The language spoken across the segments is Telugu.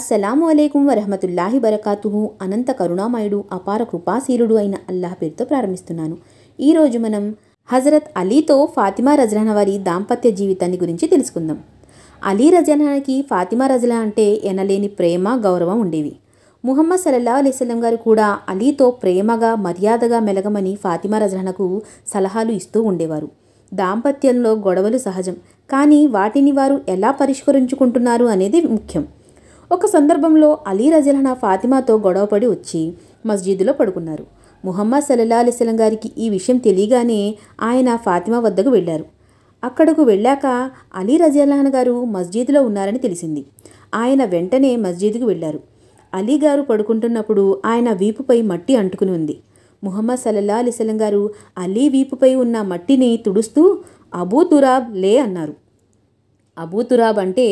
అస్సలాము అలైకుం వరహమతుల్లాహి బరకాతుహు. అనంత కరుణామయుడు అపార కృపాశీలుడు అయిన అల్లాహ్ పేరుతో ప్రారంభిస్తున్నాను. ఈరోజు మనం హజరత్ అలీతో ఫాతిమా రజల్లాహు వారి దాంపత్య జీవితాన్ని గురించి తెలుసుకుందాం. అలీ రజల్లాహుకి ఫాతిమా రజల్లాహు అంటే ఎనలేని ప్రేమ గౌరవం ఉండేవి. ముహమ్మద్ సల్లల్లాహు అలైహి వసల్లం గారు కూడా అలీతో ప్రేమగా మర్యాదగా మెలగమని ఫాతిమా రజల్లాహుకు సలహాలు ఇస్తూ ఉండేవారు. దాంపత్యంలో గొడవలు సహజం, కానీ వాటిని వారు ఎలా పరిష్కరించుకుంటున్నారు అనేది ముఖ్యం. ఒక సందర్భంలో అలీ రజల్లాహు ఫాతిమాతో గొడవపడి వచ్చి మస్జిద్లో పడుకున్నారు. ముహమ్మద్ సల్లల్లాహు అలైహి వసల్లం గారికి ఈ విషయం తెలియగానే ఆయన ఫాతిమా వద్దకు వెళ్ళారు. అక్కడకు వెళ్ళాక అలీ రజల్లాహు గారు మస్జిద్లో ఉన్నారని తెలిసింది. ఆయన వెంటనే మస్జిద్కు వెళ్ళారు. అలీ గారు పడుకుంటున్నప్పుడు ఆయన వీపుపై మట్టి అంటుకుని ఉంది. ముహమ్మద్ సల్లల్లాహు అలైహి వసల్లం గారు అలీ వీపుపై ఉన్న మట్టిని తుడుస్తూ అబూ తురాబ్ లే అన్నారు. అబూ తురాబ్ అంటే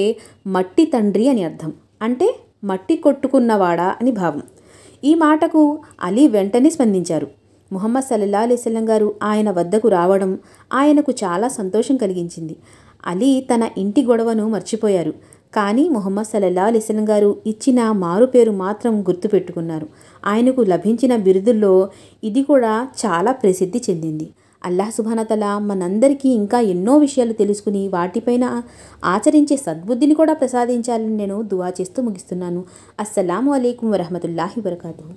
మట్టి తండ్రి అని అర్థం, అంటే మట్టి కొట్టుకున్నవాడా అని భావం. ఈ మాటకు అలీ వెంటనే స్పందించారు. ముహమ్మద్ సల్లల్లాహు అలైహి వసల్లం గారు ఆయన వద్దకు రావడం ఆయనకు చాలా సంతోషం కలిగించింది. అలీ తన ఇంటి గొడవను మర్చిపోయారు, కానీ ముహమ్మద్ సల్లల్లాహు అలైహి వసల్లం గారు ఇచ్చిన మారు పేరు మాత్రం గుర్తుపెట్టుకున్నారు. ఆయనకు లభించిన బిరుదుల్లో ఇది కూడా చాలా ప్రసిద్ధి చెందింది. అల్లాహ్ సుబ్హానహు వ తఆలా మనందరికీ ఇంకా ఎన్నో విషయాలు తెలుసుకుని వాటిపైన ఆచరించే సద్బుద్ధిని కూడా ప్రసాదించాలని నేను దువా చేస్తూ ముగిస్తున్నాను. అస్సలాము అలైకుం వరహమతుల్లాహి వబరకాతుహు.